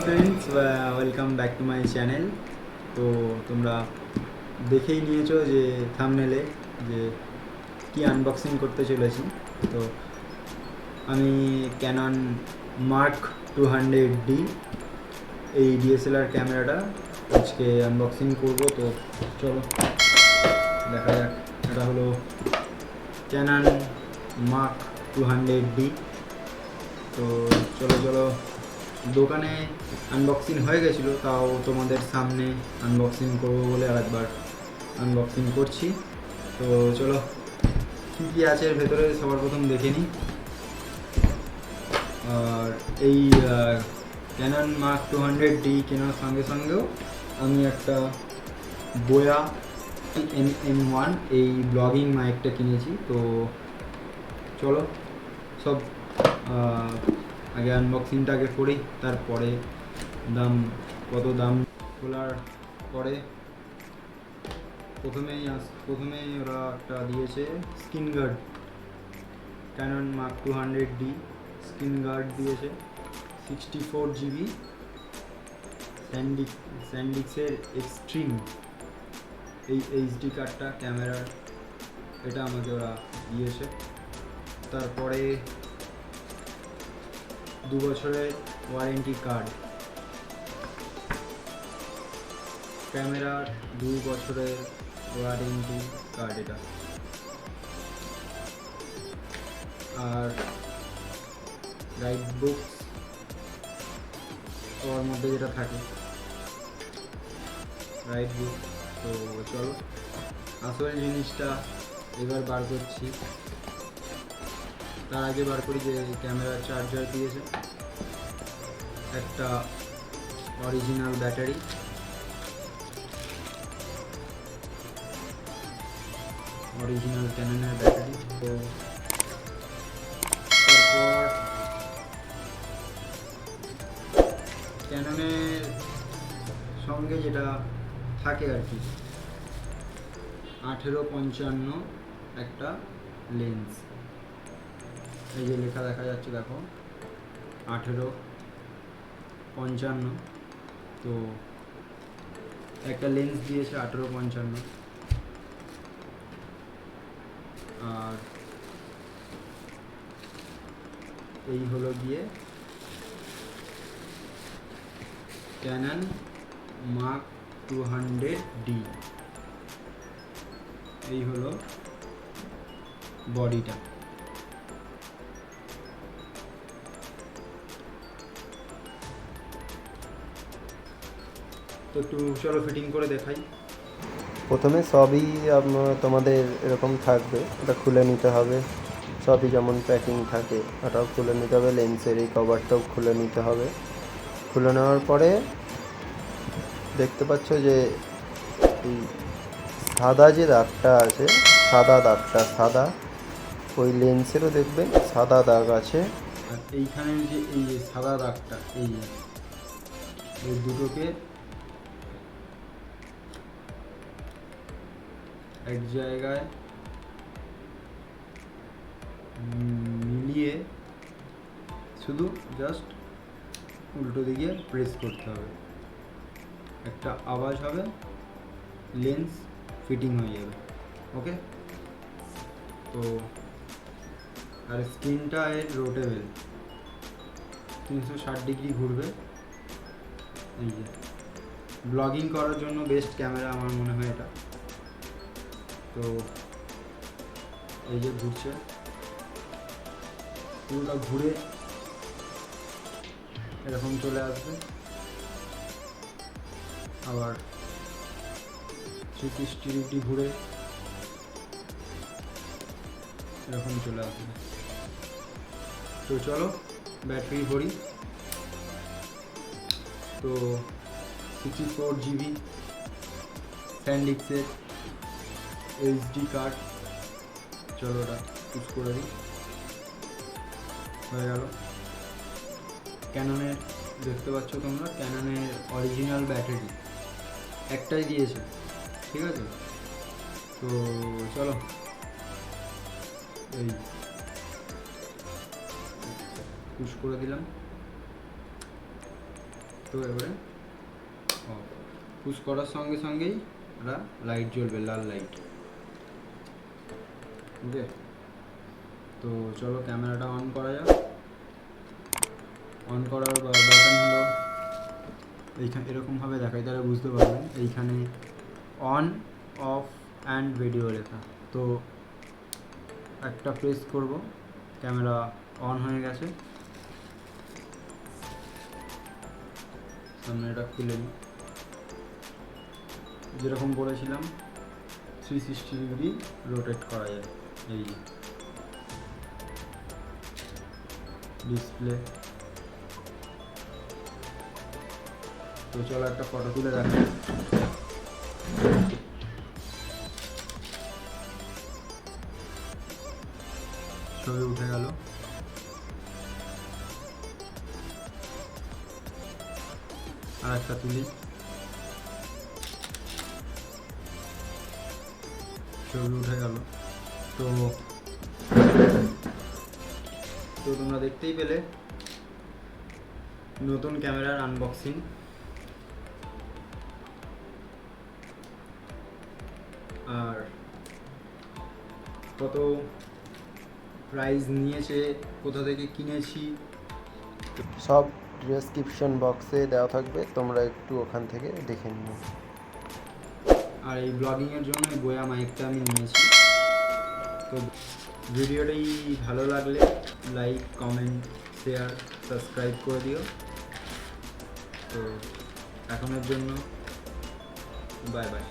Friends, welcome back to my channel. তো তোমরা দেখেই নিয়েছো যে থাম্বনেলে যে কি আনবক্সিং করতে চলেছি। তো আমি ক্যানন মার্ক 200D এই ডিএসএলআর ক্যামেরাটা আজকে আনবক্সিং করব। তো চলো দেখা যাক। এটা হলো ক্যানন মার্ক 200D। তো চলো চলো, দোকানে আনবক্সিং হয়ে গেছিলো, তাও তোমাদের সামনে আনবক্সিং করবো বলে আরেকবার আনবক্সিং করছি। তো চলো, কী কী আছে এর ভেতরে সবার প্রথম দেখে নিই। আর এই ক্যানন মার্ক 200D কেনার সঙ্গে সঙ্গেও আমি একটা বোয়া M1 এই ব্লগিং মাইকটা কিনেছি। তো চলো সব আগে আনবক্সিংটা আগে করি, তারপরে কত দাম খোলার পরে প্রথমেই ওরা একটা দিয়েছে screen guard. Canon mark 200D screen guard দিয়েছে 64 GB স্যান্ডিক্সের এক্সট্রিম এই এইচডি কার্ডটা ক্যামেরার, এটা আমাকে ওরা দিয়েছে। তারপরে 2 বছরের ওয়ারেন্টি কার্ড, ক্যামেরার 2 বছরের ওয়ারেন্টি কার্ড এটা। আর গাইড বুকস ওর মধ্যে যেটা থাকে গাইড বুক। তো চলো আসল জিনিসটা এবার বার করছি। তার আগে বার করি যে ক্যামেরার চার্জার দিয়েছে, একটা অরিজিনাল ব্যাটারি, অরিজিনাল ক্যাননের ব্যাটারি। তো তারপর ক্যাননের সঙ্গে যেটা থাকে আর কি, 1855 একটা লেন্স। এই যে লেখা দেখা যাচ্ছে, দেখো 1855। তো একটা লেন্স দিয়েছে 1855। আর এই হলো গিয়ে ক্যানন মার্ক 200D, এই হলো বডিটা। তো একটু চলো ফিটিং করে দেখাই। প্রথমে সবই তোমাদের এরকম থাকবে, এটা খুলে নিতে হবে। সবই যেমন প্যাকিং থাকে ওটাও খুলে নিতে হবে, লেন্সের এই কভারটাও খুলে নিতে হবে। খুলে নেওয়ার পরে দেখতে পাচ্ছ যে এই সাদা যে দাগটা আছে, সাদা দাগটা সাদা, ওই লেন্সেরও দেখবেন সাদা দাগ আছে। আর এইখানের যে এই সাদা দাগটা, এই দুটোকে এক জায়গায় মিলিয়ে শুধু জাস্ট উল্টো দিকে প্রেস করতে হবে, একটা আওয়াজ হবে, লেন্স ফিটিং হয়ে যাবে। ওকে। তো আর স্ক্রিনটা এর রোটেবল, 360 ডিগ্রি ঘুরবে। এই যে ব্লগিং করার জন্য বেস্ট ক্যামেরা আমার মনে হয় এটা। তো এই যে ঘুরছে, পুরোটা ঘুরে এরকম চলে আসবে, আবার 360 ডিগ্রি ঘুরে এরকম চলে আসবে। তো চলো ব্যাটারি ভরি। তো 64 GB স্যান্ডিক্সের এইচডি কার্ড, চলো ওটা ইউজ করে দিই। হয়ে গেল। ক্যাননের দেখতে পাচ্ছ তোমরা, ক্যাননের অরিজিনাল ব্যাটারি একটাই দিয়েছে, ঠিক আছে। তো চলো এই পুশ করে দিলাম। তো এবারে অফ পুশ করার সঙ্গে সঙ্গেই ওটা লাইট জ্বলবে, লাল লাইট। ওকে, তো চলো ক্যামেরাটা অন করা যাক। অন করার বাটন হলো এইখানে, এরকমভাবে দেখাই তাহলে বুঝতে পারবেন। এইখানে অন, অফ অ্যান্ড ভিডিও লেখা। তো একটা প্রেস করব, ক্যামেরা অন হয়ে গেছে। সামনে এটা খুলে নিই। যেরকম বলেছিলাম 360 ডিগ্রি রোটেট করা যায়। এই ডিসপ্লে। তো চলো একটা ফটো তুলে রাখি। ছবি উঠে গেল। আর একটা তুলি, ছবি উঠে গেল। তো তো তোমরা দেখতেই পেলে নতুন ক্যামেরার আনবক্সিং। আর কত প্রাইস নিয়েছে, কোথা থেকে কিনেছি, সব ডেসক্রিপশন বক্সে দেওয়া থাকবে, তোমরা একটু ওখান থেকে দেখে নিও। আর এই ব্লগিংয়ের জন্য এই বোয়া মাইকটা আমি নিয়েছি। তো ভিডিওটাই ভালো লাগলে লাইক, কমেন্ট, শেয়ার, সাবস্ক্রাইব করে দিও। তো এখনের জন্য বাই বাই।